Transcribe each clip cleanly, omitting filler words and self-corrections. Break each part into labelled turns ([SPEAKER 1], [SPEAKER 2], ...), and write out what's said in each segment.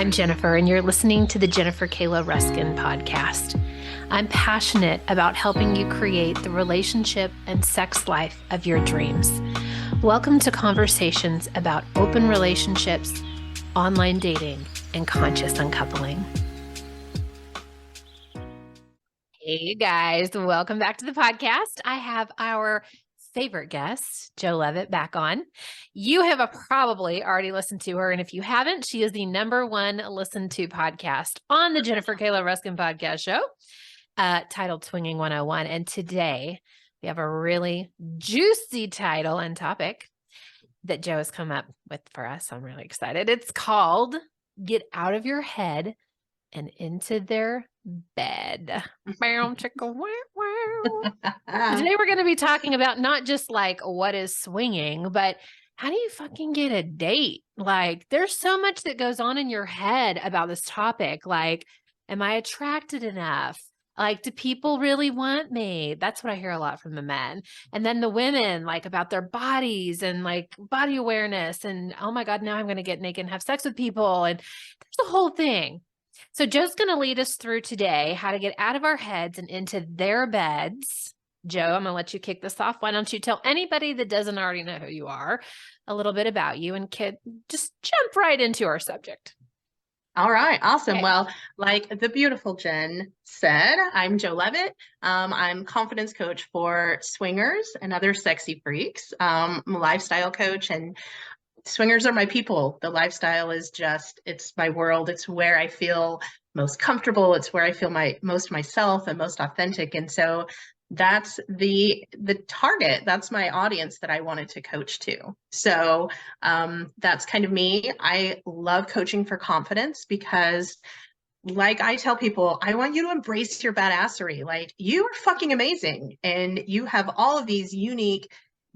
[SPEAKER 1] I'm Jennifer, and you're listening to the Jennifer Kayla Ruskin podcast. I'm passionate about helping you create the relationship and sex life of your dreams. Welcome to conversations about open relationships, online dating, and conscious uncoupling. Hey, you guys, welcome back to the podcast. I have our favorite guest, Jo Leavitt, back on. You have probably already listened to her, and if you haven't, she is the #1 listened to podcast on the Jennifer Kayla Ruskin podcast show, titled Swinging 101. And today we have a really juicy title and topic that Jo has come up with for us. I'm really excited. It's called Get Out of Your Head and Into Their Bed. Today we're going to be talking about not just like what is swinging, but how do you fucking get a date? Like, there's so much that goes on in your head about this topic. Like, am I attracted enough? Like, do people really want me? That's what I hear a lot from the men. And then the women, like, about their bodies and like body awareness and, oh my God, now I'm going to get naked and have sex with people. And there's the whole thing. So Jo's going to lead us through today how to get out of our heads and into their beds. Jo, I'm going to let you kick this off. Why don't you tell anybody that doesn't already know who you are a little bit about you, and just jump right into our subject.
[SPEAKER 2] All right. Awesome.
[SPEAKER 1] Okay.
[SPEAKER 2] Well, like the beautiful Jen said, I'm Jo Leavitt. I'm confidence coach for swingers and other sexy freaks. I'm a lifestyle coach, and swingers are my people. The lifestyle is it's my world. It's where I feel most comfortable. It's where I feel most myself and most authentic. And so that's the target. That's my audience that I wanted to coach to. So that's kind of me. I love coaching for confidence because, like I tell people, I want you to embrace your badassery. Like, you are fucking amazing, and you have all of these unique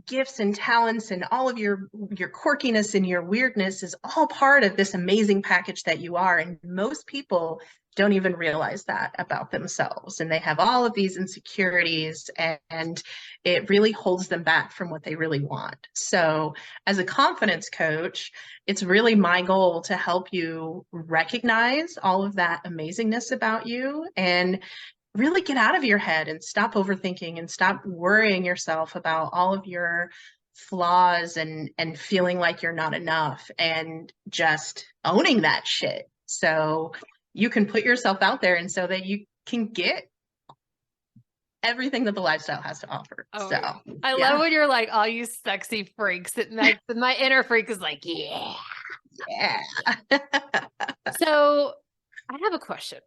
[SPEAKER 2] gifts and talents, and all of your quirkiness and your weirdness is all part of this amazing package that you are. And most people don't even realize that about themselves, and they have all of these insecurities, and it really holds them back from what they really want. So as a confidence coach, it's really my goal to help you recognize all of that amazingness about you and really get out of your head and stop overthinking and stop worrying yourself about all of your flaws and feeling like you're not enough, and just owning that shit so you can put yourself out there and so that you can get everything that the lifestyle has to offer.
[SPEAKER 1] Oh,
[SPEAKER 2] so
[SPEAKER 1] I love when you're like, all you sexy freaks, and my inner freak is like, yeah. So I have a question.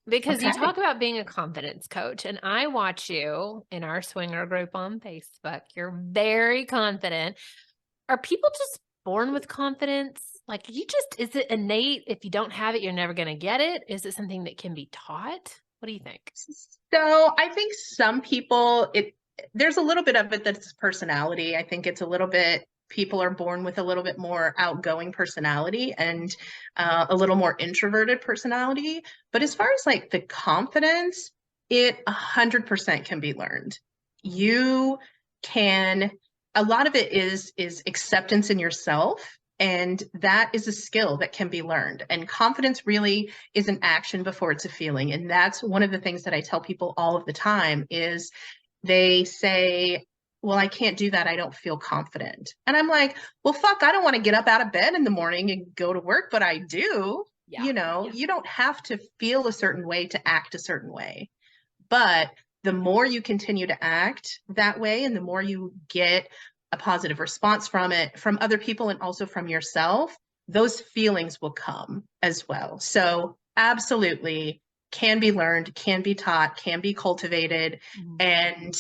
[SPEAKER 1] Because you talk about being a confidence coach, and I watch you in our swinger group on Facebook. You're very confident. Are people just born with confidence? Like, is it innate? If you don't have it, you're never going to get it. Is it something that can be taught? What do you think?
[SPEAKER 2] So I think some people, there's a little bit of it that's personality. I think it's a little bit, people are born with a little bit more outgoing personality and a little more introverted personality. But as far as like the confidence, it 100% can be learned. You can, a lot of it is acceptance in yourself. And that is a skill that can be learned. And confidence really is an action before it's a feeling. And that's one of the things that I tell people all of the time is they say, well, I can't do that. I don't feel confident. And I'm like, well, fuck, I don't want to get up out of bed in the morning and go to work, but I do. Yeah. You don't have to feel a certain way to act a certain way. But the more you continue to act that way, and the more you get a positive response from it, from other people, and also from yourself, those feelings will come as well. So absolutely can be learned, can be taught, can be cultivated. And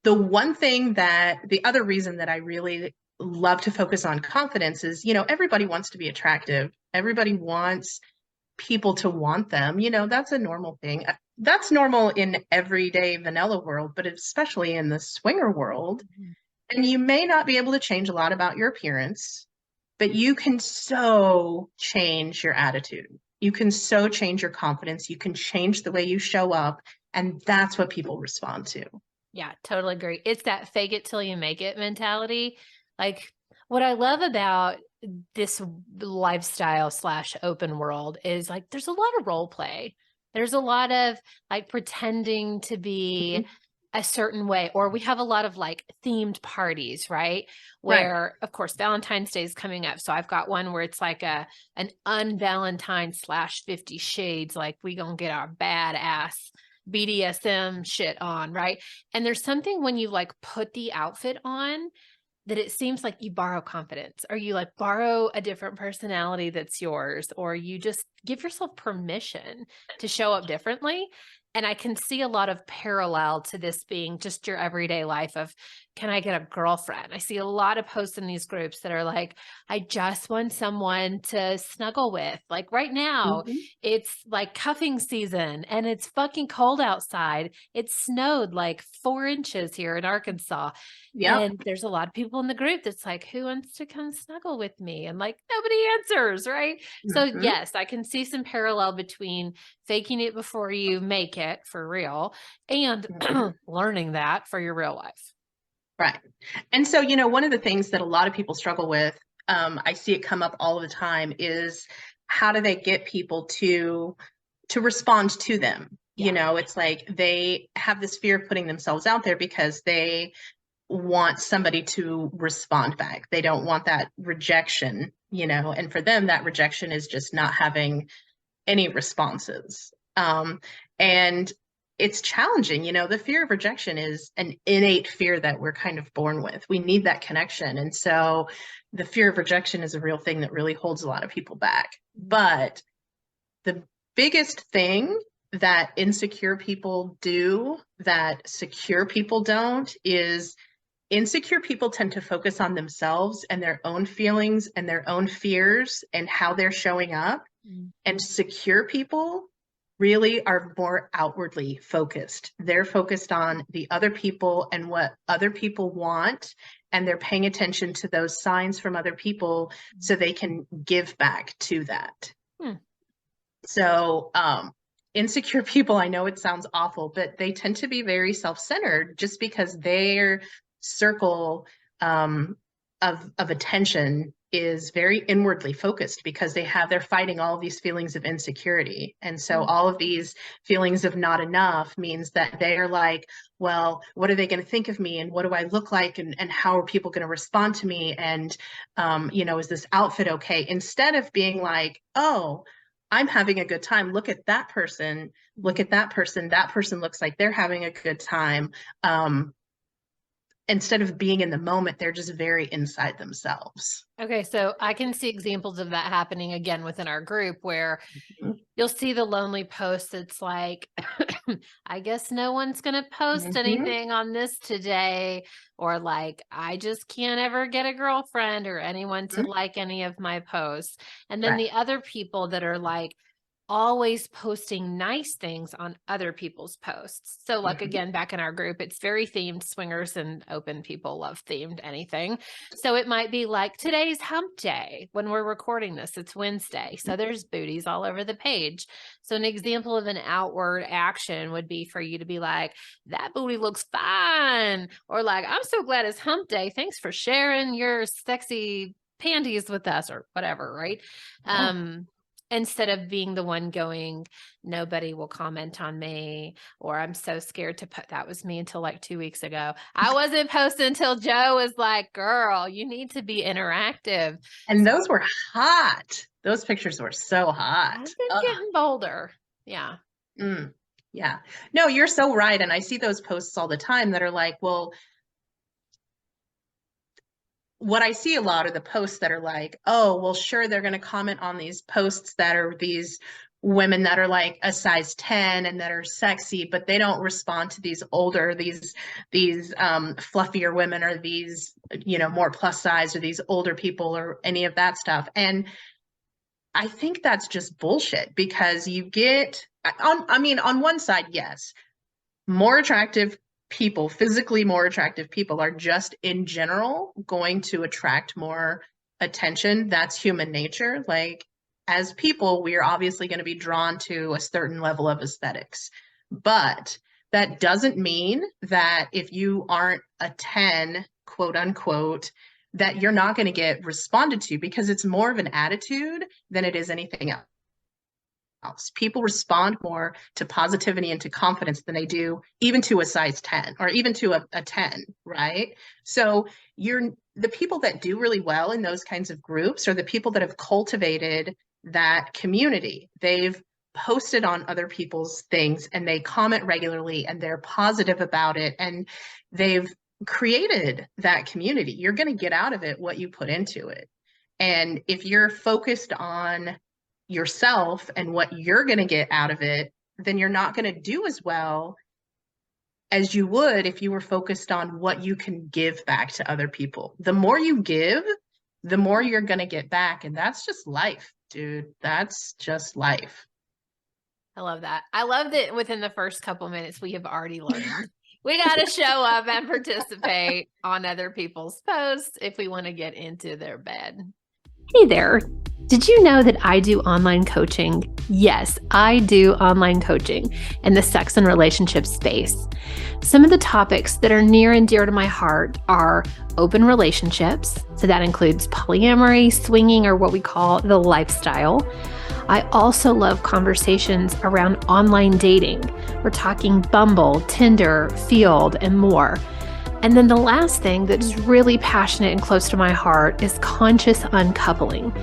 [SPEAKER 2] the other reason that I really love to focus on confidence is, everybody wants to be attractive. Everybody wants people to want them. That's a normal thing. That's normal in everyday vanilla world, but especially in the swinger world. And you may not be able to change a lot about your appearance, but you can so change your attitude. You can so change your confidence. You can change the way you show up. And that's what people respond to.
[SPEAKER 1] Yeah, totally agree. It's that fake it till you make it mentality. Like, what I love about this lifestyle / open world is like, there's a lot of role play. There's a lot of like pretending to be a certain way, or we have a lot of like themed parties, right?
[SPEAKER 2] Right.
[SPEAKER 1] Where of course Valentine's Day is coming up. So I've got one where it's like an unvalentine / 50 shades, like we gonna get our badass BDSM shit on, right? And there's something when you like put the outfit on that it seems like you borrow confidence, or you like borrow a different personality that's yours, or you just give yourself permission to show up differently. And I can see a lot of parallel to this being just your everyday life of, can I get a girlfriend? I see a lot of posts in these groups that are like, I just want someone to snuggle with. Like right now,
[SPEAKER 2] Mm-hmm.
[SPEAKER 1] it's like cuffing season and it's fucking cold outside. It snowed like 4 inches here in Arkansas.
[SPEAKER 2] Yep.
[SPEAKER 1] And there's a lot of people in the group that's like, who wants to come snuggle with me? And like, nobody answers, right? So,
[SPEAKER 2] Mm-hmm.
[SPEAKER 1] yes, I can see some parallel between faking it before you make it for real and
[SPEAKER 2] Mm-hmm.
[SPEAKER 1] learning that for your real life.
[SPEAKER 2] Right. And so, you know, one of the things that a lot of people struggle with, I see it come up all the time, is how do they get people to respond to them? You
[SPEAKER 1] Yeah.
[SPEAKER 2] know, it's like they have this fear of putting themselves out there because they want somebody to respond back. They don't want that rejection, you know, and for them, that rejection is just not having any responses. And it's challenging, you know, the fear of rejection is an innate fear that we're kind of born with. We need that connection. And so the fear of rejection is a real thing that really holds a lot of people back. But the biggest thing that insecure people do that secure people don't is insecure people tend to focus on themselves and their own feelings and their own fears and how they're showing up.
[SPEAKER 1] Mm.
[SPEAKER 2] And secure people really are more outwardly focused. They're focused on the other people and what other people want. And they're paying attention to those signs from other people so they can give back to that.
[SPEAKER 1] Hmm.
[SPEAKER 2] So, insecure people, I know it sounds awful, but they tend to be very self-centered just because their circle of attention is very inwardly focused because they're fighting all of these feelings of insecurity. And so all of these feelings of not enough means that they're like, well, what are they going to think of me? And what do I look like? And how are people going to respond to me? And, you know, is this outfit okay? Instead of being like, oh, I'm having a good time. Look at that person. Look at that person. That person looks like they're having a good time. Instead of being in the moment, they're just very inside themselves.
[SPEAKER 1] Okay, so I can see examples of that happening again within our group where
[SPEAKER 2] Mhm.
[SPEAKER 1] you'll see the lonely post that's like, I guess no one's going to post
[SPEAKER 2] Mhm.
[SPEAKER 1] anything on this today. Or like, I just can't ever get a girlfriend or anyone to
[SPEAKER 2] Mhm.
[SPEAKER 1] like any of my posts. And then
[SPEAKER 2] Right.
[SPEAKER 1] the other people that are like, always posting nice things on other people's posts. So like
[SPEAKER 2] Mhm.
[SPEAKER 1] again, back in our group, it's very themed. Swingers and open people love themed anything. So it might be like today's hump day when we're recording this, it's Wednesday. So there's booties all over the page. So an example of an outward action would be for you to be like, that booty looks fine. Or like, I'm so glad it's hump day. Thanks for sharing your sexy panties with us or whatever, right?
[SPEAKER 2] Yeah.
[SPEAKER 1] Instead of being the one going, nobody will comment on me, or I'm so scared to put, that was me until like 2 weeks ago. I wasn't posting until Joe was like, girl, you need to be interactive.
[SPEAKER 2] And those were hot. Those pictures were so hot.
[SPEAKER 1] I've been
[SPEAKER 2] Ugh.
[SPEAKER 1] getting bolder. Yeah.
[SPEAKER 2] Mm. Yeah. No, you're so right. And I see those posts all the time that are like, well, what I see a lot are the posts that are like, oh, well, sure, they're going to comment on these posts that are these women that are like a size 10 and that are sexy, but they don't respond to these older, these fluffier women or these, you know, more plus size or these older people or any of that stuff. And I think that's just bullshit because you get I mean, on one side, yes, more attractive people, physically more attractive people are just in general going to attract more attention. That's human nature. Like as people, we are obviously going to be drawn to a certain level of aesthetics. But that doesn't mean that if you aren't a 10, quote unquote, that you're not going to get responded to because it's more of an attitude than it is anything else. People respond more to positivity and to confidence than they do even to a size 10 or even to a 10, right? So the people that do really well in those kinds of groups are the people that have cultivated that community. They've posted on other people's things and they comment regularly and they're positive about it and they've created that community. You're going to get out of it what you put into it. And if you're focused on yourself and what you're going to get out of it, then you're not going to do as well as you would if you were focused on what you can give back to other people. The more you give, the more you're going to get back. And that's just life, dude. That's just life.
[SPEAKER 1] I love that. I love that within the first couple minutes, we have already learned we got to show up and participate on other people's posts if we want to get into their bed. Hey there. Did you know that I do online coaching? Yes, I do online coaching in the sex and relationship space. Some of the topics that are near and dear to my heart are open relationships. So that includes polyamory, swinging, or what we call the lifestyle. I also love conversations around online dating. We're talking Bumble, Tinder, Field, and more. And then the last thing that is really passionate and close to my heart is conscious uncoupling.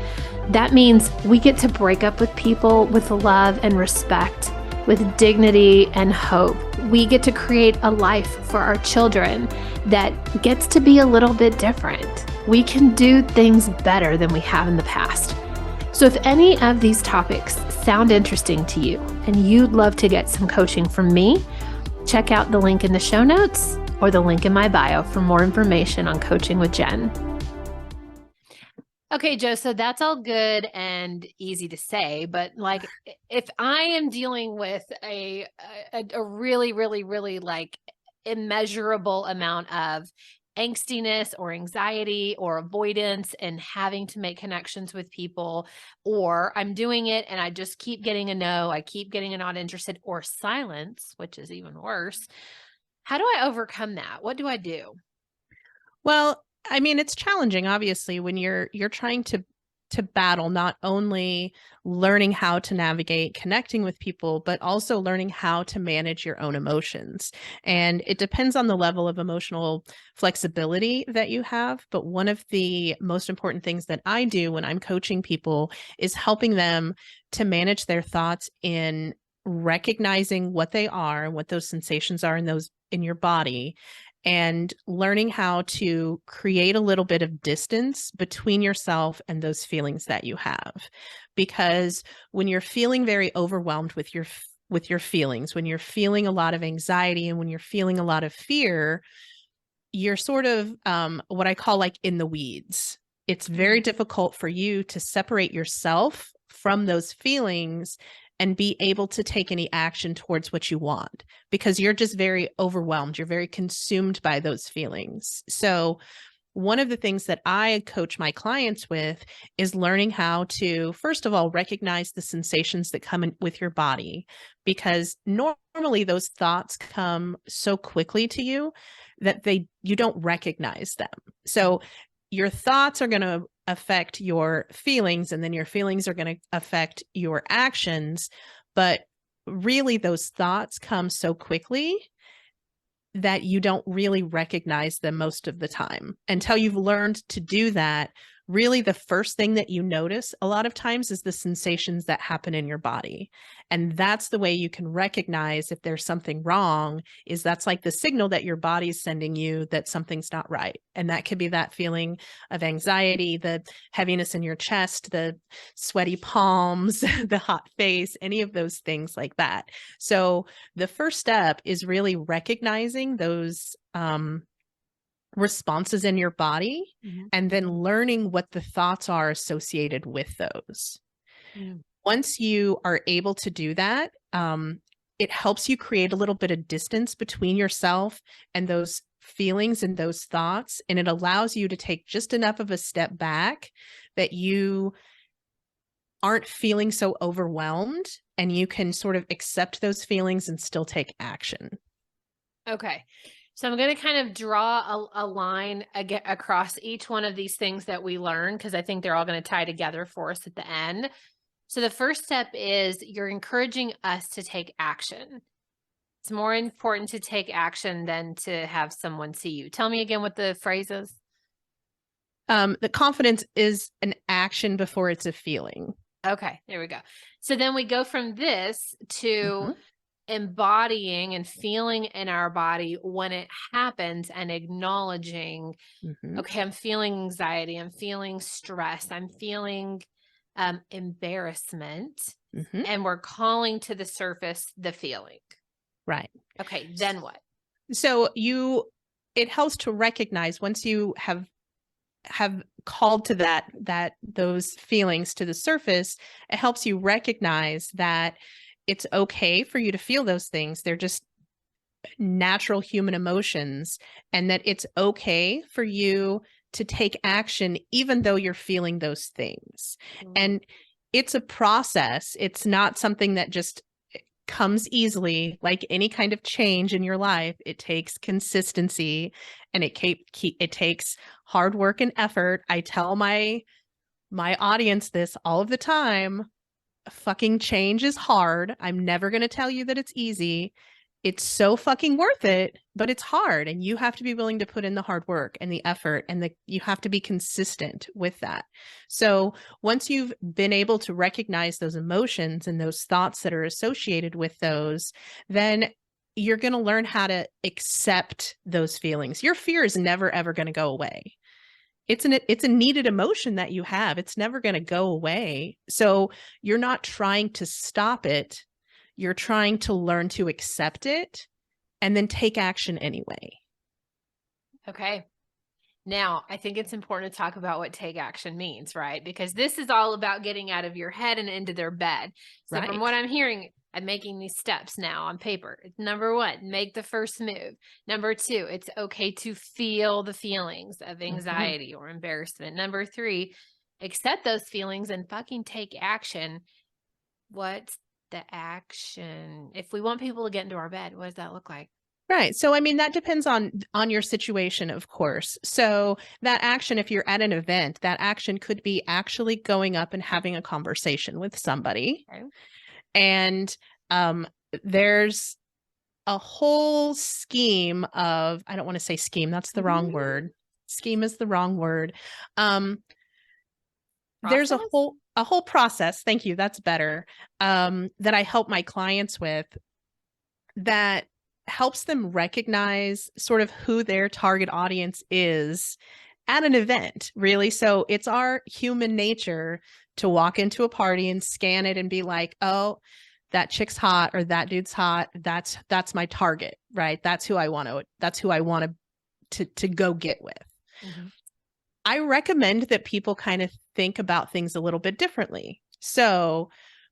[SPEAKER 1] That means we get to break up with people with love and respect, with dignity and hope. We get to create a life for our children that gets to be a little bit different. We can do things better than we have in the past. So if any of these topics sound interesting to you and you'd love to get some coaching from me, check out the link in the show notes or the link in my bio for more information on Coaching with Jen. Okay, Jo, so that's all good and easy to say, but like if I am dealing with a really, really, really like immeasurable amount of angstiness or anxiety or avoidance and having to make connections with people, or I'm doing it and I just keep getting a no, I keep getting a not interested or silence, which is even worse. How do I overcome that? What do I do?
[SPEAKER 3] Well, I mean, it's challenging, obviously, when you're trying to battle not only learning how to navigate connecting with people, but also learning how to manage your own emotions. And it depends on the level of emotional flexibility that you have. But one of the most important things that I do when I'm coaching people is helping them to manage their thoughts in recognizing what they are and what those sensations are in your body, and learning how to create a little bit of distance between yourself and those feelings that you have. Because when you're feeling very overwhelmed with your feelings, when you're feeling a lot of anxiety and when you're feeling a lot of fear, you're sort of what I call like in the weeds. It's very difficult for you to separate yourself from those feelings and be able to take any action towards what you want, because you're just very overwhelmed. You're very consumed by those feelings. So one of the things that I coach my clients with is learning how to, first of all, recognize the sensations that come in with your body, because normally those thoughts come so quickly to you that you don't recognize them. So your thoughts are going to affect your feelings, and then your feelings are going to affect your actions. But really, those thoughts come so quickly that you don't really recognize them most of the time until you've learned to do that. Really, the first thing that you notice a lot of times is the sensations that happen in your body. And that's the way you can recognize if there's something wrong, is that's like the signal that your body's sending you that something's not right. And that could be that feeling of anxiety, the heaviness in your chest, the sweaty palms, the hot face, any of those things like that. So the first step is really recognizing those responses in your body, and then learning what the thoughts are associated with those. Once you are able to do that, it helps you create a little bit of distance between yourself and those feelings and those thoughts. And it allows you to take just enough of a step back that you aren't feeling so overwhelmed, and you can sort of accept those feelings and still take action.
[SPEAKER 1] Okay. So I'm going to kind of draw a line across each one of these things that we learn, because I think they're all going to tie together for us at the end. So the first step is you're encouraging us to take action. It's more important to take action than to have someone see you. Tell me again what the phrase is.
[SPEAKER 3] The confidence is an action before it's a feeling.
[SPEAKER 1] Okay, there we go. So then we go from this to embodying and feeling in our body when it happens and acknowledging, okay, I'm feeling anxiety, I'm feeling stress, I'm feeling embarrassment, and we're calling to the surface the feeling.
[SPEAKER 3] Right.
[SPEAKER 1] Okay, then what?
[SPEAKER 3] So it helps to recognize once you have called to those feelings to the surface, it helps you recognize that it's okay for you to feel those things. They're just natural human emotions, and that it's okay for you to take action even though you're feeling those things. And it's a process. It's not something that just comes easily. Like any kind of change in your life, it takes consistency, and it takes hard work and effort. I tell my audience this all of the time. Fucking change is hard. I'm never going to tell you that it's easy. It's so fucking worth it, but it's hard, and you have to be willing to put in the hard work and the effort, and you have to be consistent with that. So once you've been able to recognize those emotions and those thoughts that are associated with those, then you're going to learn how to accept those feelings. Your fear is never, ever going to go away. It's a needed emotion that you have. It's never going to go away. So you're not trying to stop it. You're trying to learn to accept it and then take action anyway. Okay.
[SPEAKER 1] Now, I think it's important to talk about what take action means, right? Because this is all about getting out of your head and into their bed. So from what I'm hearing, I'm making these steps now on paper. Number 1, make the first move. Number 2, it's okay to feel the feelings of anxiety or embarrassment. Number 3, accept those feelings and fucking take action. What's the action? If we want people to get into our bed, what does that look like?
[SPEAKER 3] Right. So, I mean, that depends on your situation, of course. So that action, if you're at an event, that action could be actually going up and having a conversation with somebody. Okay. And there's a whole scheme of, I don't want to say scheme, that's the wrong word. Scheme is the wrong word. There's a whole process. Thank you. That's better. That I help my clients with, that helps them recognize sort of who their target audience is at an event, really. So it's our human nature to walk into a party and scan it and be like, oh, that chick's hot or that dude's hot. That's my target, right? That's who I want to go get with. I recommend that people kind of think about things a little bit differently. So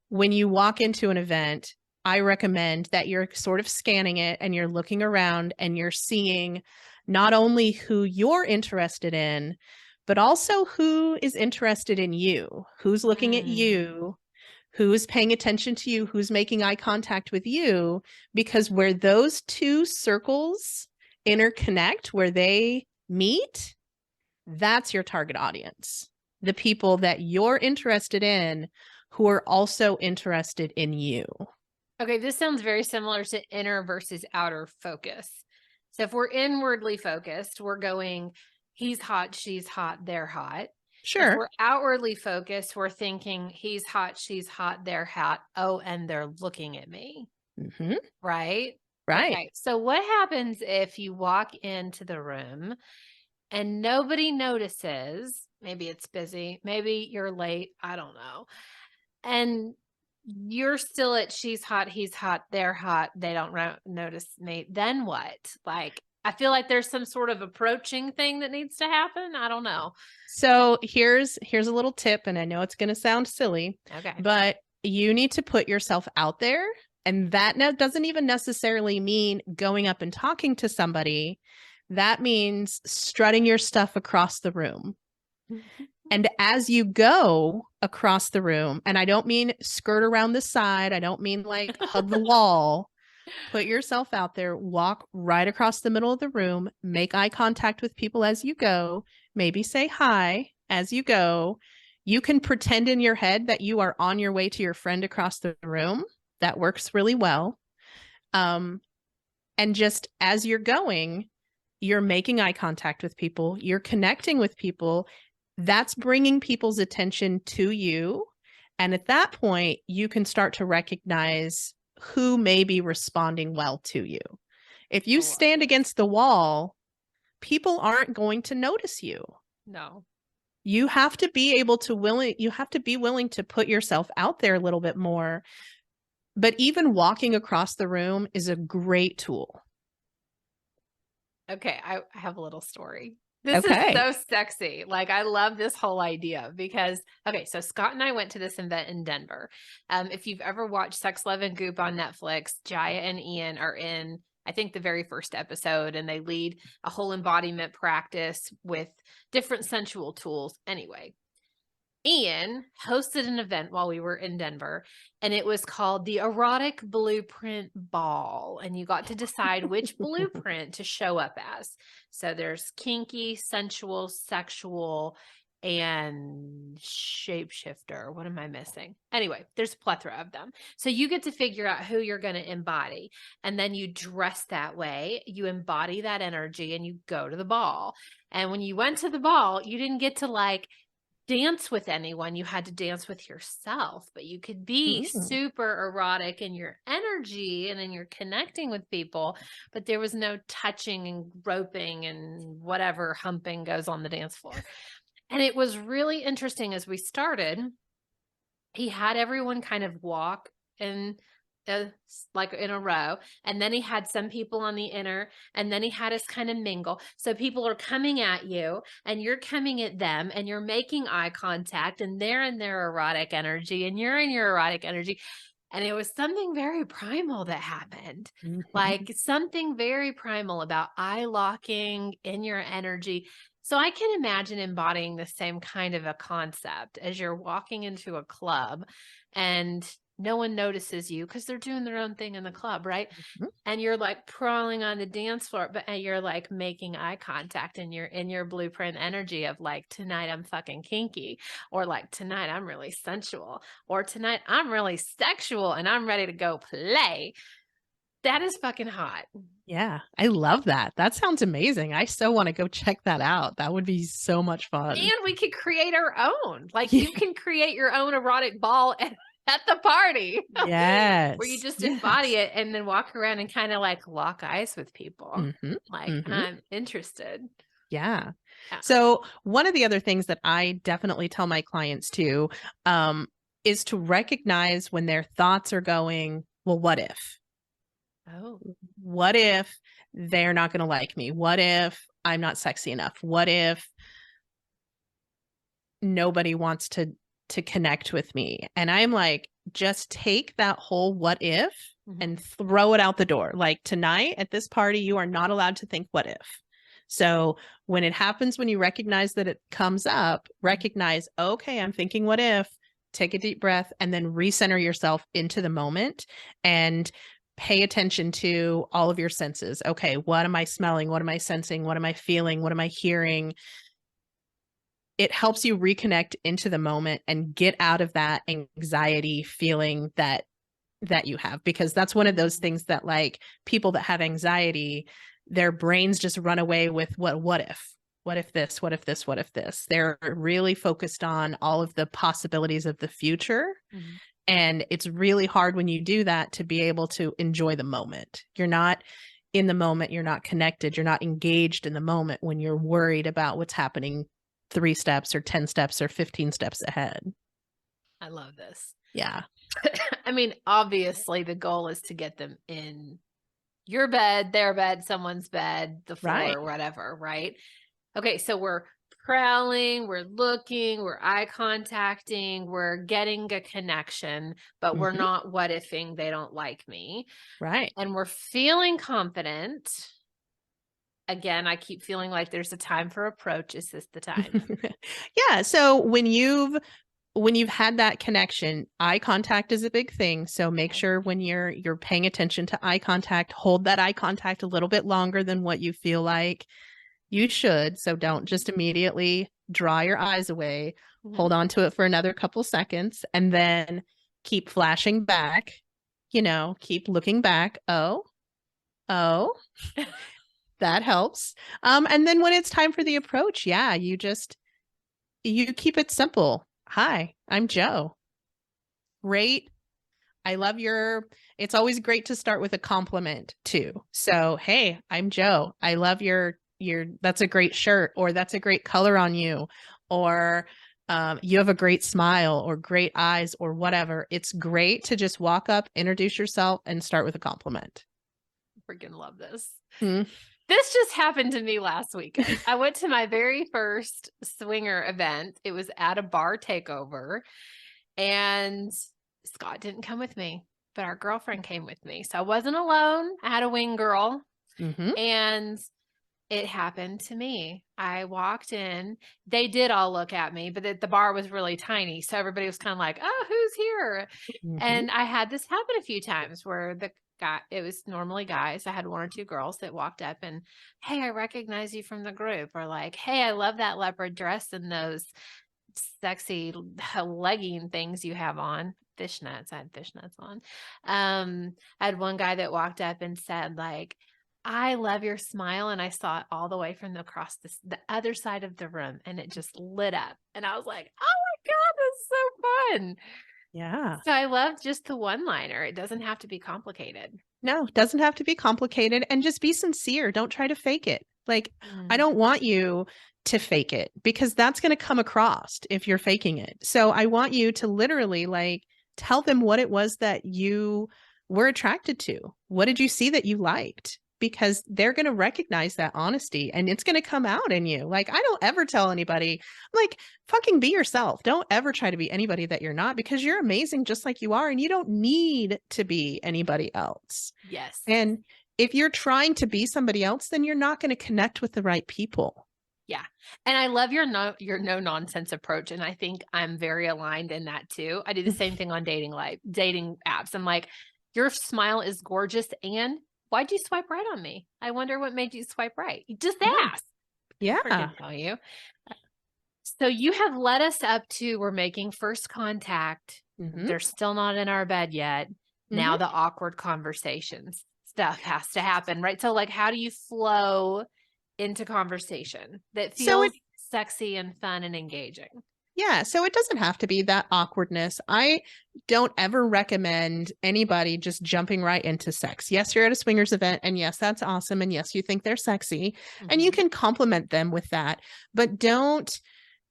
[SPEAKER 3] when you walk into an event, I recommend that you're sort of scanning it and you're looking around and you're seeing not only who you're interested in, but also who is interested in you, who's looking at you, who's paying attention to you, who's making eye contact with you, because where those two circles interconnect, where they meet, that's your target audience. The people that you're interested in who are also interested in you.
[SPEAKER 1] Okay, this sounds very similar to inner versus outer focus. So if we're inwardly focused, we're going, he's hot, she's hot, they're hot.
[SPEAKER 3] Sure.
[SPEAKER 1] If we're outwardly focused, we're thinking, he's hot, she's hot, they're hot. Oh, and they're looking at me. Right?
[SPEAKER 3] Right.
[SPEAKER 1] Okay, so what happens if you walk into the room and nobody notices? Maybe it's busy, maybe you're late, I don't know. And you're still at she's hot, he's hot, they're hot, they don't notice me. Then what? Like, I feel like there's some sort of approaching thing that needs to happen. I don't know.
[SPEAKER 3] So here's a little tip, and I know it's going to sound silly, but you need to put yourself out there. And that doesn't even necessarily mean going up and talking to somebody. That means strutting your stuff across the room. And as you go across the room, and I don't mean skirt around the side, I don't mean like hug the wall, Put yourself out there, walk right across the middle of the room, make eye contact with people as you go, maybe say hi as you go. You can pretend in your head that you are on your way to your friend across the room. That works really well. And just as you're going, you're making eye contact with people, you're connecting with people. That's bringing people's attention to you. And at that point, you can start to recognize who may be responding well to you. If you stand against the wall, people aren't going to notice you.
[SPEAKER 1] No.
[SPEAKER 3] You have to be able to willing to put yourself out there a little bit more. But even walking across the room is a great tool.
[SPEAKER 1] Okay, I have a little story. This is
[SPEAKER 3] Okay.
[SPEAKER 1] so sexy. Like, I love this whole idea because, okay, so Scott and I went to this event in Denver. If you've ever watched Sex, Love, and Goop on Netflix, Jaya and Ian are in, I think, the very first episode, and they lead a whole embodiment practice with different sensual tools. Anyway, Ian hosted an event while we were in Denver, and it was called the Erotic Blueprint Ball. And you got to decide which blueprint to show up as. So there's kinky, sensual, sexual, and shapeshifter. What am I missing? Anyway, there's a plethora of them. So you get to figure out who you're going to embody. And then you dress that way. You embody that energy and you go to the ball. And when you went to the ball, you didn't get to like dance with anyone. You had to dance with yourself, but you could be super erotic in your energy and then you're connecting with people, but there was no touching and groping and whatever humping goes on the dance floor. And it was really interesting as we started. He had everyone kind of walk in like in a row, and then he had some people on the inner, and then he had us kind of mingle. So people are coming at you and you're coming at them and you're making eye contact, and they're in their erotic energy and you're in your erotic energy. And it was something very primal that happened. Like something very primal about eye locking in your energy. So I can imagine embodying the same kind of a concept as you're walking into a club and no one notices you because they're doing their own thing in the club, right? And you're like crawling on the dance floor, but you're like making eye contact and you're in your blueprint energy of like, tonight I'm fucking kinky, or like, tonight I'm really sensual, or tonight I'm really sexual and I'm ready to go play. That is fucking hot.
[SPEAKER 3] Yeah, I love that. That sounds amazing. I so want to go check that out. That would be so much fun.
[SPEAKER 1] And we could create our own. Like you can create your own erotic ball at the party.
[SPEAKER 3] Yes.
[SPEAKER 1] Where you just embody it and then walk around and kind of like lock eyes with people. Like, I'm interested.
[SPEAKER 3] Yeah. So one of the other things that I definitely tell my clients too, is to recognize when their thoughts are going, well, what if?
[SPEAKER 1] Oh,
[SPEAKER 3] what if they're not going to like me? What if I'm not sexy enough? What if nobody wants to connect with me? And I'm like, just take that whole what if and throw it out the door. Like tonight at this party, you are not allowed to think what if. So when it happens, when you recognize that it comes up, recognize, okay, I'm thinking what if, take a deep breath, and then recenter yourself into the moment and pay attention to all of your senses. Okay, what am I smelling? What am I sensing? What am I feeling? What am I hearing? It helps you reconnect into the moment and get out of that anxiety feeling that you have, because that's one of those things that like people that have anxiety, their brains just run away with what if this, what if this, what if this. They're really focused on all of the possibilities of the future. And it's really hard when you do that to be able to enjoy the moment. You're not in the moment. You're not connected. You're not engaged in the moment when you're worried about what's happening 3 steps or 10 steps or 15 steps ahead.
[SPEAKER 1] I love this.
[SPEAKER 3] Yeah.
[SPEAKER 1] I mean, obviously the goal is to get them in your bed, their bed, someone's bed, the floor, whatever, right? Okay, so we're prowling, we're looking, we're eye contacting, we're getting a connection, but we're not what ifing they don't like me.
[SPEAKER 3] Right.
[SPEAKER 1] And we're feeling confident. Again, I keep feeling like there's a time for approach. Is this the time?
[SPEAKER 3] Yeah. So when you've when you've had that connection, eye contact is a big thing. So make
[SPEAKER 1] Okay.
[SPEAKER 3] sure when you're paying attention to eye contact, hold that eye contact a little bit longer than what you feel like you should. So don't just immediately draw your eyes away.
[SPEAKER 1] Mhm.
[SPEAKER 3] Hold on to it for another couple seconds and then keep flashing back, keep looking back. Oh, that helps. And then when it's time for the approach, yeah, you keep it simple. Hi, I'm Jo. Great. I love it's always great to start with a compliment too. So, hey, I'm Jo. I love that's a great shirt, or that's a great color on you, or you have a great smile or great eyes or whatever. It's great to just walk up, introduce yourself, and start with a compliment.
[SPEAKER 1] Freaking love this.
[SPEAKER 3] Hmm.
[SPEAKER 1] This just happened to me last weekend. I went to my very first swinger event. It was at a bar takeover, and Scott didn't come with me, but our girlfriend came with me. So I wasn't alone. I had a wing girl, and it happened to me. I walked in. They did all look at me, but the bar was really tiny. So everybody was kind of like, oh, who's here? And I had this happen a few times where it was normally guys. I had one or two girls that walked up and, hey, I recognize you from the group. Or like, hey, I love that leopard dress and those sexy legging things you have on. Fishnets. I had fishnets on. I had one guy that walked up and said, like, I love your smile. And I saw it all the way from across the other side of the room, and it just lit up. And I was like, oh my God, that's so fun.
[SPEAKER 3] Yeah.
[SPEAKER 1] So I love just the one-liner. It doesn't have to be complicated.
[SPEAKER 3] No, it doesn't have to be complicated, and just be sincere. Don't try to fake it. Like, I don't want you to fake it, because that's going to come across if you're faking it. So I want you to literally like tell them what it was that you were attracted to. What did you see that you liked? Because they're going to recognize that honesty, and it's going to come out in you. Like, I don't ever tell anybody, like, fucking be yourself. Don't ever try to be anybody that you're not, because you're amazing just like you are, and you don't need to be anybody else.
[SPEAKER 1] Yes.
[SPEAKER 3] And if you're trying to be somebody else, then you're not going to connect with the right people.
[SPEAKER 1] Yeah. And I love your no nonsense approach. And I think I'm very aligned in that too. I do the same thing on dating apps. I'm like, your smile is gorgeous, and why'd you swipe right on me? I wonder what made you swipe right. Just ask.
[SPEAKER 3] Yeah.
[SPEAKER 1] I can tell you. So you have led us up to, we're making first contact. They're still not in our bed yet. Now the awkward conversations stuff has to happen, right? So like, how do you flow into conversation that feels sexy and fun and engaging?
[SPEAKER 3] Yeah, so it doesn't have to be that awkwardness. I don't ever recommend anybody just jumping right into sex. Yes, you're at a swingers event, and yes, that's awesome, and yes, you think they're sexy, and you can compliment them with that, but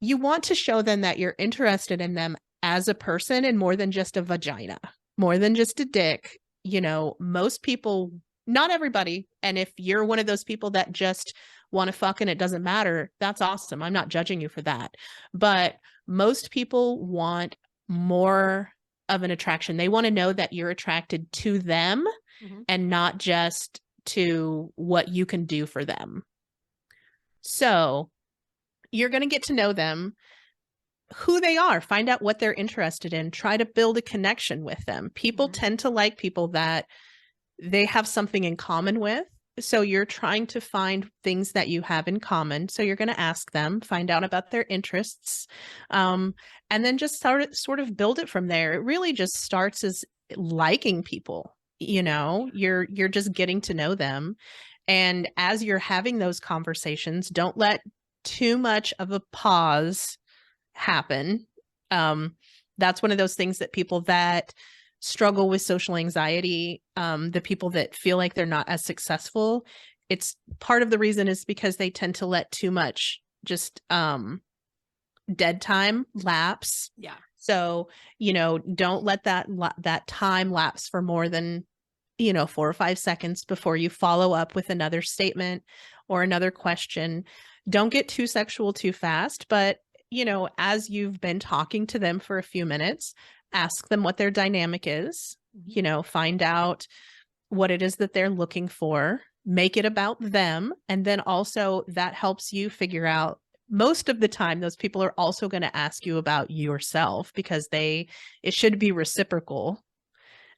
[SPEAKER 3] you want to show them that you're interested in them as a person, and more than just a vagina, more than just a dick. Most people, not everybody, and if you're one of those people that just want to fuck and it doesn't matter, that's awesome. I'm not judging you for that. But most people want more of an attraction. They want to know that you're attracted to them and not just to what you can do for them. So you're going to get to know them, who they are, find out what they're interested in, try to build a connection with them. People tend to like people that they have something in common with. So you're trying to find things that you have in common. So you're going to ask them, find out about their interests, and then just sort of build it from there. It really just starts as liking people. You're just getting to know them. And as you're having those conversations, don't let too much of a pause happen. That's one of those things that people that struggle with social anxiety, the people that feel like they're not as successful, it's part of the reason is because they tend to let too much just dead time lapse.
[SPEAKER 1] Yeah.
[SPEAKER 3] So, don't let that time lapse for more than 4 or 5 seconds before you follow up with another statement or another question. Don't get too sexual too fast, but as you've been talking to them for a few minutes, ask them what their dynamic is, find out what it is that they're looking for, make it about them. And then also that helps you figure out most of the time, those people are also going to ask you about yourself because it should be reciprocal.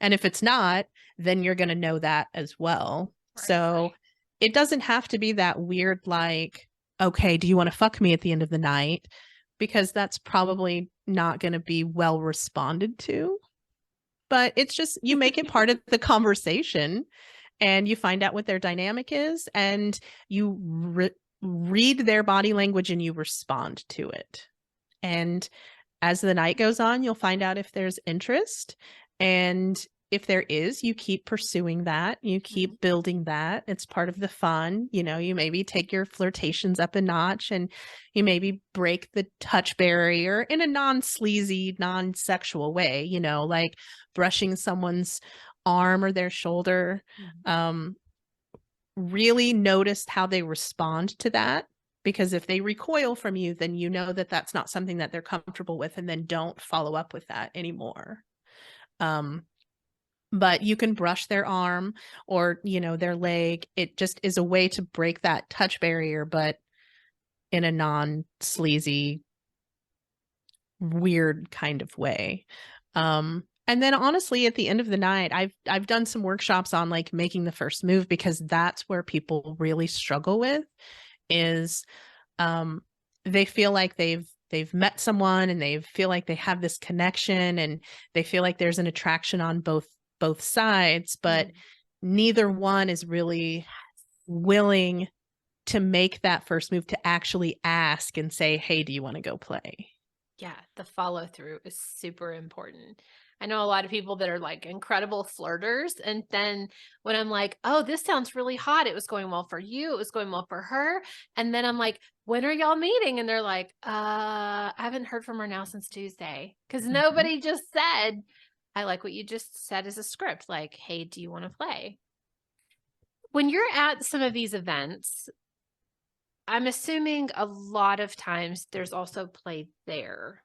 [SPEAKER 3] And if it's not, then you're going to know that as well.
[SPEAKER 1] Right,
[SPEAKER 3] So
[SPEAKER 1] right.
[SPEAKER 3] it doesn't have to be that weird, like, okay, do you want to fuck me at the end of the night? Because that's probably not going to be well responded to. But it's just, you make it part of the conversation and you find out what their dynamic is and you read their body language and you respond to it. And as the night goes on, you'll find out if there's interest. And if there is, you keep pursuing that. You keep building that. It's part of the fun. You know, you maybe take your flirtations up a notch and you maybe break the touch barrier in a non-sleazy, non-sexual way, you know, like brushing someone's arm or their shoulder. Really notice how they respond to that. Because if they recoil from you, then you know that that's not something that they're comfortable with, and then don't follow up with that anymore. But you can brush their arm or, you know, their leg. It just is a way to break that touch barrier, but in a non-sleazy, weird kind of way. And then honestly, at the end of the night, I've done some workshops on like making the first move, because that's where people really struggle with is they feel like they've met someone and they feel like they have this connection and they feel like there's an attraction on both sides, but neither one is really willing to make that first move to actually ask and say, hey, do you want to go play?
[SPEAKER 1] Yeah, the follow through is super important. I know a lot of people that are like incredible flirters. And then when I'm like, oh, this sounds really hot. It was going well for you. It was going well for her. And then I'm like, when are y'all meeting? And they're like, I haven't heard from her now since Tuesday. Because nobody just said, I like what you just said as a script. Like, hey, do you want to play? When you're at some of these events, I'm assuming a lot of times there's also play there.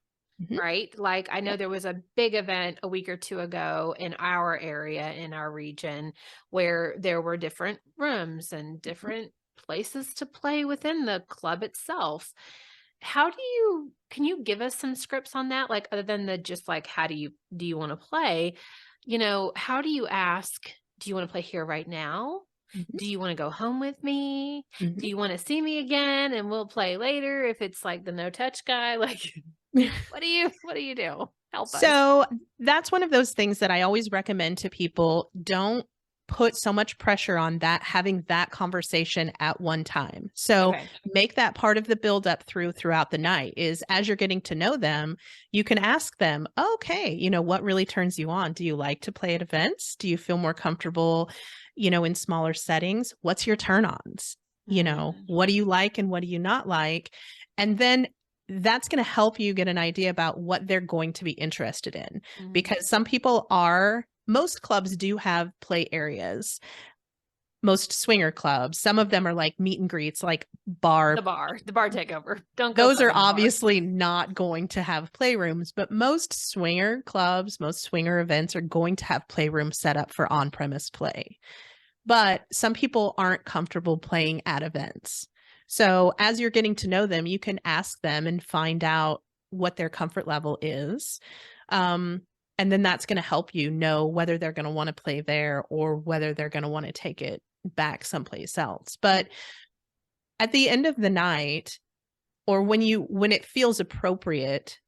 [SPEAKER 1] Right? Like I know there was a big event a week or two ago in our area, in our region, where there were different rooms and different places to play within the club itself. Can you give us some scripts on that? Like other than the just like, do you want to play? You know, how do you ask, do you want to play here right now? Do you want to go home with me? Do you want to see me again and we'll play later if it's like the no touch guy? Like what do you do? Help us.
[SPEAKER 3] So that's one of those things that I always recommend to people. Don't put so much pressure on having that conversation at one time. So make that part of the buildup throughout the night. Is as you're getting to know them, you can ask them, okay, you know, what really turns you on? Do you like to play at events? Do you feel more comfortable, you know, in smaller settings? What's your turn-ons? You know, what do you like and what do you not like? And then that's going to help you get an idea about what they're going to be interested in. Because most clubs do have play areas. Most swinger clubs, some of them are like meet and greets, like
[SPEAKER 1] the bar takeover.
[SPEAKER 3] Those are obviously not going to have playrooms, but most swinger clubs, most swinger events are going to have playrooms set up for on-premise play. But some people aren't comfortable playing at events. So as you're getting to know them, you can ask them and find out what their comfort level is. And then that's going to help you know whether they're going to want to play there or whether they're going to want to take it back someplace else. But at the end of the night, or when it feels appropriate,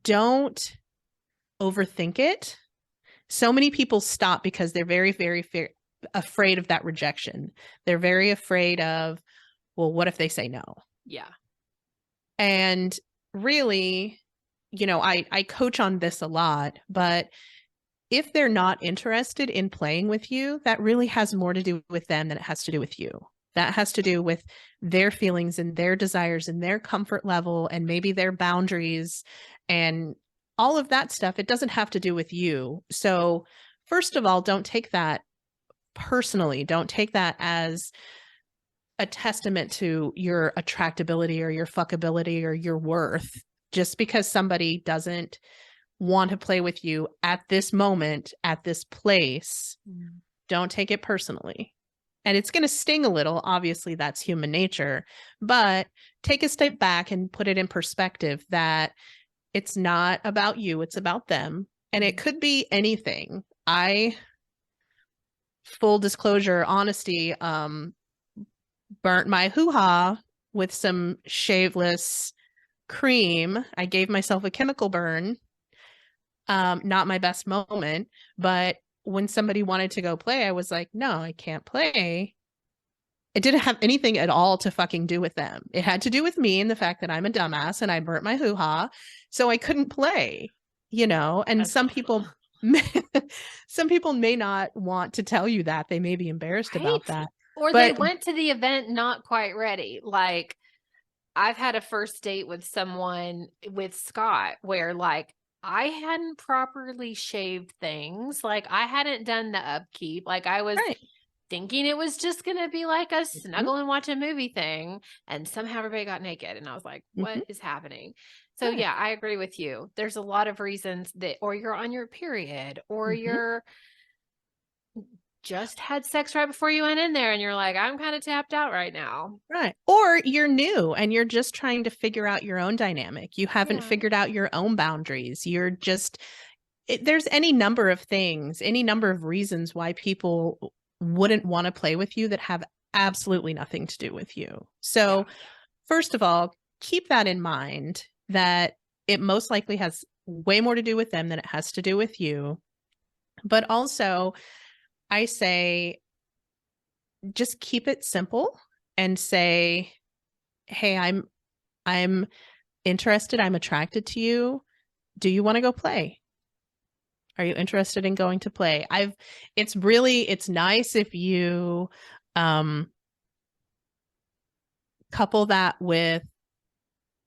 [SPEAKER 3] don't overthink it. So many people stop because they're very, very afraid of that rejection. They're very afraid of, well, what if they say no?
[SPEAKER 1] Yeah.
[SPEAKER 3] And really, you know, I coach on this a lot, but if they're not interested in playing with you, that really has more to do with them than it has to do with you. That has to do with their feelings and their desires and their comfort level and maybe their boundaries and all of that stuff. It doesn't have to do with you. So first of all, don't take that personally. Don't take that as a testament to your attractability or your fuckability or your worth. Just because somebody doesn't want to play with you at this moment, at this place, don't take it personally. And it's going to sting a little. Obviously, that's human nature. But take a step back and put it in perspective that it's not about you, it's about them. And it could be anything. Full disclosure, honesty, burnt my hoo-ha with some shaveless cream. I gave myself a chemical burn. Not my best moment, but when somebody wanted to go play, I was like, no, I can't play. It didn't have anything at all to fucking do with them. It had to do with me and the fact that I'm a dumbass and I burnt my hoo-ha, so I couldn't play, you know. And
[SPEAKER 1] That's
[SPEAKER 3] some
[SPEAKER 1] awful.
[SPEAKER 3] people may not want to tell you that. They may be embarrassed about
[SPEAKER 1] Right?
[SPEAKER 3] that.
[SPEAKER 1] Or they
[SPEAKER 3] But
[SPEAKER 1] went to the event not quite ready. Like I've had a first date with someone with Scott where like I hadn't properly shaved things. Like I hadn't done the upkeep. Like I was
[SPEAKER 3] right.
[SPEAKER 1] thinking it was just going to be like a
[SPEAKER 3] Mhm.
[SPEAKER 1] snuggle and watch a movie thing. And somehow everybody got naked. And I was like, what
[SPEAKER 3] Mhm.
[SPEAKER 1] is happening? So
[SPEAKER 3] Right.
[SPEAKER 1] yeah, I agree with you. There's a lot of reasons that, or you're on your period, or
[SPEAKER 3] Mhm.
[SPEAKER 1] you're just had sex right before you went in there and you're like, I'm kind of tapped out right now.
[SPEAKER 3] Right. Or you're new and you're just trying to figure out your own dynamic. You haven't
[SPEAKER 1] Yeah.
[SPEAKER 3] figured out your own boundaries. You're just, there's any number of things, any number of reasons why people wouldn't want to play with you that have absolutely nothing to do with you. So, first of all, keep that in mind that it most likely has way more to do with them than it has to do with you. But also, I say, just keep it simple and say, hey, I'm interested, I'm attracted to you. Do you want to go play? Are you interested in going to play? It's nice if you couple that with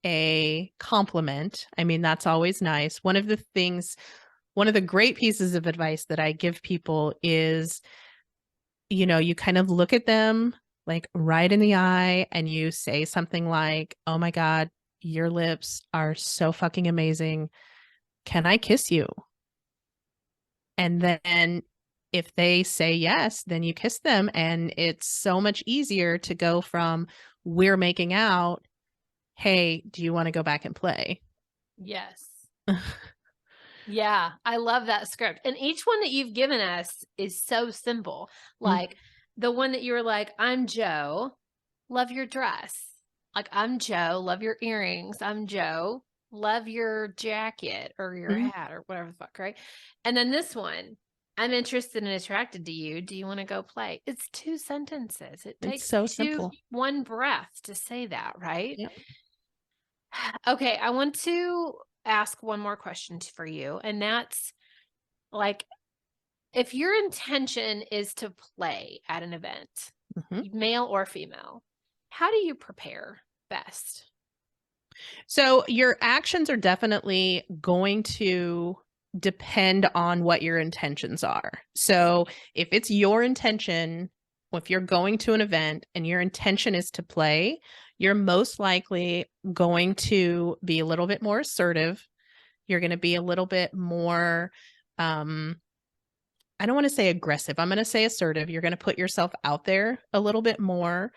[SPEAKER 3] a compliment. I mean, that's always nice. One of the great pieces of advice that I give people is, you know, you kind of look at them like right in the eye and you say something like, oh my God, your lips are so fucking amazing. Can I kiss you? And then if they say yes, then you kiss them. And it's so much easier to go from we're making out, hey, do you want to go back and play?
[SPEAKER 1] Yes. Yeah, I love that script. And each one that you've given us is so simple. Like the one that you were like, I'm Joe, love your dress. Like, I'm Joe, love your earrings. I'm Joe, love your jacket or your
[SPEAKER 3] Mhm.
[SPEAKER 1] hat or whatever the fuck, right? And then this one, I'm interested and attracted to you. Do you want to go play? It's 2 sentences. It
[SPEAKER 3] It's
[SPEAKER 1] takes
[SPEAKER 3] so simple.
[SPEAKER 1] one breath to say that, right?
[SPEAKER 3] Yep.
[SPEAKER 1] Okay, I want to ask one more question for you, and that's like, if your intention is to play at an event,
[SPEAKER 3] Mhm.
[SPEAKER 1] male or female, how do you prepare best?
[SPEAKER 3] So your actions are definitely going to depend on what your intentions are. So if it's your intention, if you're going to an event and your intention is to play, you're most likely going to be a little bit more assertive. You're going to be a little bit more, I don't want to say aggressive. I'm going to say assertive. You're going to put yourself out there a little bit more,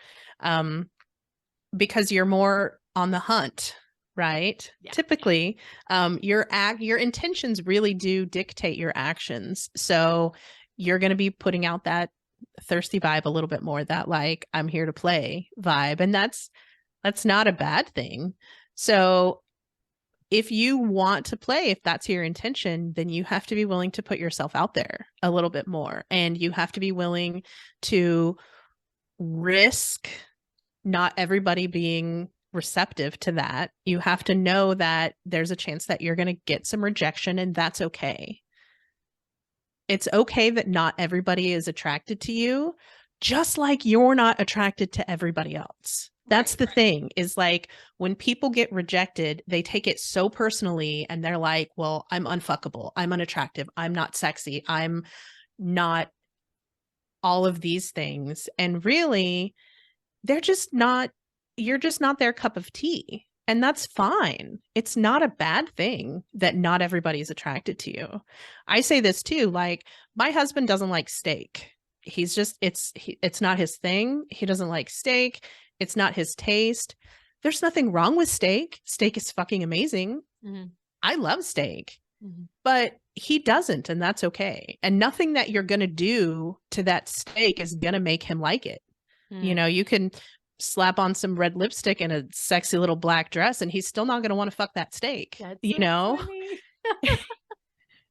[SPEAKER 3] because you're more on the hunt, right?
[SPEAKER 1] Yeah.
[SPEAKER 3] Typically, your intentions really do dictate your actions. So you're going to be putting out that thirsty vibe a little bit more, that like I'm here to play vibe, and that's not a bad thing. So if you want to play, if that's your intention, then you have to be willing to put yourself out there a little bit more, and you have to be willing to risk not everybody being receptive to that. You have to know that there's a chance that you're going to get some rejection, and that's okay. It's okay that not everybody is attracted to you, just like you're not attracted to everybody else. That's the thing, is like when people get rejected, they take it so personally and they're like, well, I'm unfuckable. I'm unattractive. I'm not sexy. I'm not all of these things. And really, they're just not, you're just not their cup of tea. And that's fine. It's not a bad thing that not everybody's attracted to you. I say this too, like my husband doesn't like steak. he's just, it's not his thing. He doesn't like steak. It's not his taste. There's nothing wrong with steak. Steak is fucking amazing.
[SPEAKER 1] Mhm.
[SPEAKER 3] I love steak,
[SPEAKER 1] Mhm.
[SPEAKER 3] but he doesn't, and that's okay. And nothing that you're going to do to that steak is going to make him like it. You
[SPEAKER 1] Mm.
[SPEAKER 3] know, you can slap on some red lipstick and a sexy little black dress, and he's still not going to want to fuck that steak.
[SPEAKER 1] That's
[SPEAKER 3] You
[SPEAKER 1] so
[SPEAKER 3] know,
[SPEAKER 1] funny.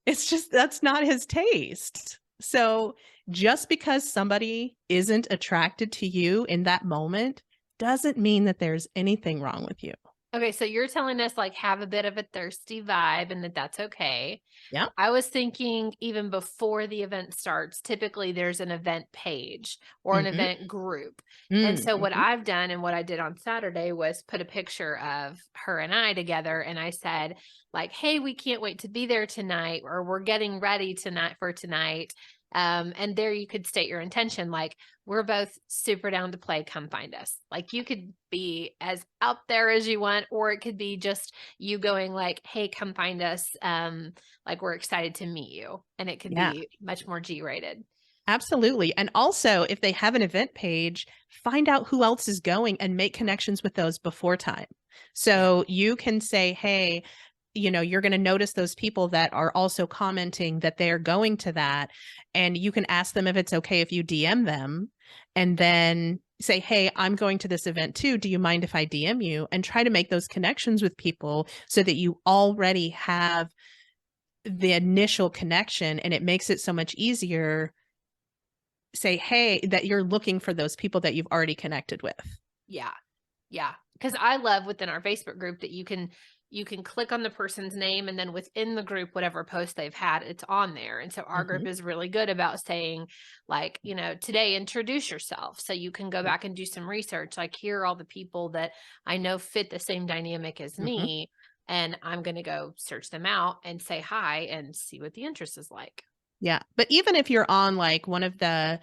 [SPEAKER 3] it's just, that's not his taste. So just because somebody isn't attracted to you in that moment doesn't mean that there's anything wrong with you.
[SPEAKER 1] Okay, so you're telling us like have a bit of a thirsty vibe and that's okay.
[SPEAKER 3] Yeah.
[SPEAKER 1] I was thinking even before the event starts, typically there's an event page or an
[SPEAKER 3] Mhm.
[SPEAKER 1] event group. And so what
[SPEAKER 3] Mhm.
[SPEAKER 1] I've done and what I did on Saturday was put a picture of her and I together. And I said like, hey, we can't wait to be there tonight, or we're getting ready tonight for tonight. And there you could state your intention. Like, we're both super down to play. Come find us. Like, you could be as out there as you want, or it could be just you going like, hey, come find us. Like, we're excited to meet you. And it could
[SPEAKER 3] Yeah.
[SPEAKER 1] be much more G-rated.
[SPEAKER 3] Absolutely. And also, if they have an event page, find out who else is going and make connections with those before time. So you can say, hey, you know, you're going to notice those people that are also commenting that they're going to that. And you can ask them if it's okay if you DM them, and then say, hey, I'm going to this event too. Do you mind if I DM you? And try to make those connections with people so that you already have the initial connection, and it makes it so much easier. Say, hey, that you're looking for those people that you've already connected with.
[SPEAKER 1] Yeah. Yeah. Because I love within our Facebook group that you can click on the person's name, and then within the group, whatever post they've had, it's on there. And so our group is really good about saying like, you know, today, introduce yourself. So you can go back and do some research. Like, here are all the people that I know fit the same dynamic as me. And I'm going to go search them out and say hi and see what the interest is like.
[SPEAKER 3] Yeah. But even if you're on like one of the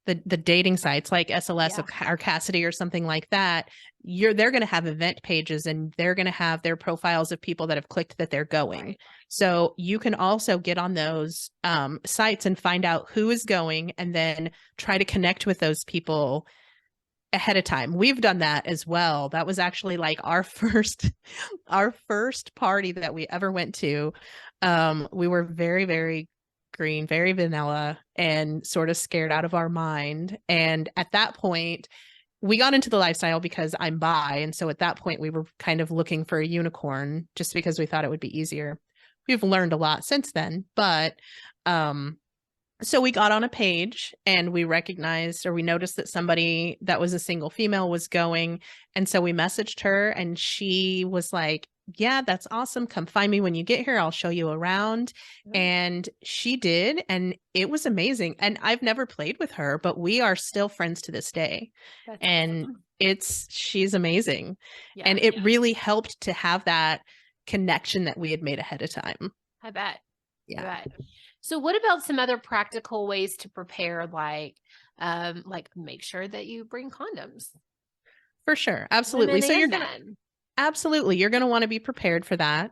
[SPEAKER 3] dating sites like SLS or Cassidy or something like that, they're going to have event pages, and they're going to have their profiles of people that have clicked that they're going. Right. So you can also get on those sites and find out who is going, and then try to connect with those people ahead of time. We've done that as well. That was actually like our first party that we ever went to. We were very, very green, very vanilla, and sort of scared out of our mind. And at that point, we got into the lifestyle because I'm bi. And so at that point, we were kind of looking for a unicorn just because we thought it would be easier. We've learned a lot since then, but so we got on a page and we recognized, or we noticed that somebody that was a single female was going. And so we messaged her, and she was like, yeah, that's awesome. Come find me when you get here. I'll show you around. And she did. And it was amazing. And I've never played with her, but we are still friends to this day. That's and awesome. She's amazing. Yeah, and it really helped to have that connection that we had made ahead of time.
[SPEAKER 1] I bet.
[SPEAKER 3] Yeah.
[SPEAKER 1] I bet. So what about some other practical ways to prepare, like make sure that you bring condoms?
[SPEAKER 3] For sure. Absolutely. So you're going to want to be prepared for that.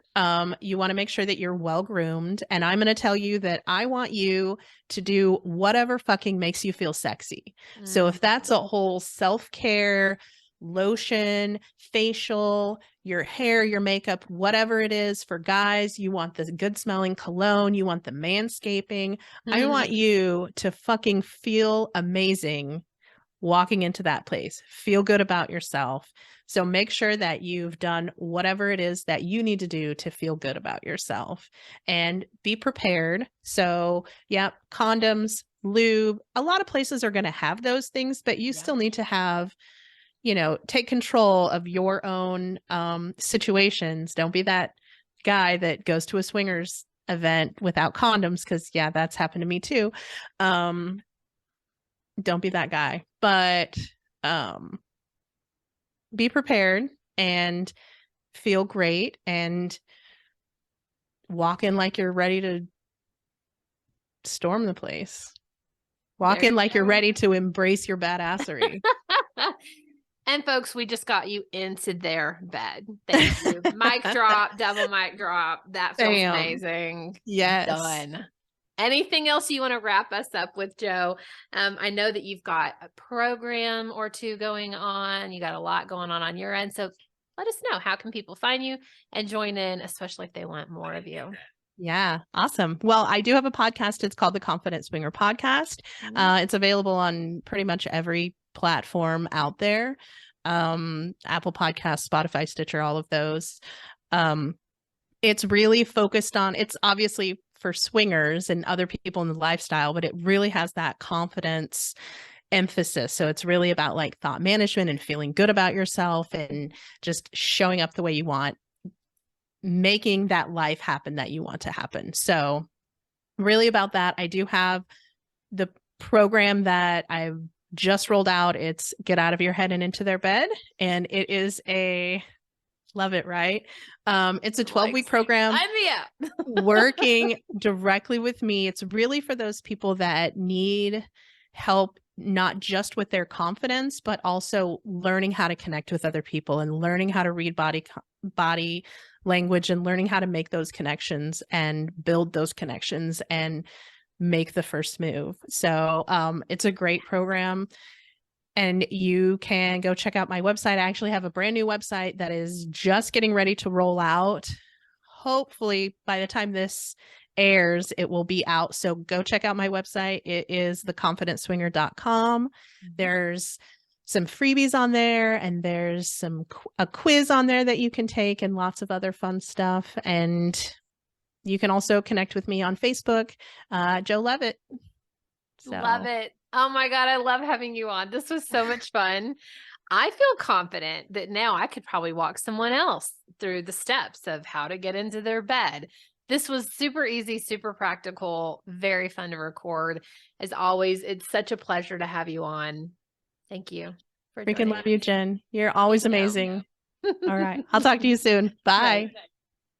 [SPEAKER 3] You want to make sure that you're well groomed. And I'm going to tell you that I want you to do whatever fucking makes you feel sexy. So if that's a whole self-care, lotion, facial, your hair, your makeup, whatever it is. For guys, you want the good smelling cologne, you want the manscaping. I want you to fucking feel amazing walking into that place. Feel good about yourself. So make sure that you've done whatever it is that you need to do to feel good about yourself, and be prepared. So yeah, condoms, lube, a lot of places are going to have those things, but you still need to have, you know, take control of your own situations. Don't be that guy that goes to a swingers event without condoms, because yeah, that's happened to me too. Don't be that guy, but be prepared and feel great, and walk in like you're ready to storm the place. Walk in like you're ready to embrace your badassery.
[SPEAKER 1] And folks, we just got you into their bed. Thank you. Mic drop, double mic drop. That feels amazing.
[SPEAKER 3] Yes.
[SPEAKER 1] Done. Anything else you want to wrap us up with, Jo? I know that you've got a program or two going on. You got a lot going on your end. So let us know, how can people find you and join in, especially if they want more of you?
[SPEAKER 3] Yeah, awesome. Well, I do have a podcast. It's called the Confident Swinger Podcast. It's available on pretty much every platform out there. Apple Podcasts, Spotify, Stitcher, all of those. It's really focused on, it's obviously for swingers and other people in the lifestyle, but it really has that confidence emphasis. So it's really about like thought management and feeling good about yourself and just showing up the way you want, making that life happen that you want to happen. So really about that. I do have the program that I've just rolled out. It's Get Out of Your Head and Into Their Bed. And it is love it, right? It's a 12-week program working directly with me. It's really for those people that need help, not just with their confidence, but also learning how to connect with other people and learning how to read body language and learning how to make those connections and build those connections and make the first move. So it's a great program. And you can go check out my website. I actually have a brand new website that is just getting ready to roll out. Hopefully by the time this airs, it will be out. So go check out my website. It is theconfidentswinger.com. There's some freebies on there, and there's a quiz on there that you can take and lots of other fun stuff. And you can also connect with me on Facebook, Jo Leavitt. So.
[SPEAKER 1] Love it. Oh my God, I love having you on. This was so much fun. I feel confident that now I could probably walk someone else through the steps of how to get into their bed. This was super easy, super practical, very fun to record. As always, it's such a pleasure to have you on. Thank you.
[SPEAKER 3] Freaking love you, Jen. You're always amazing. All right. I'll talk to you soon. Bye. Bye.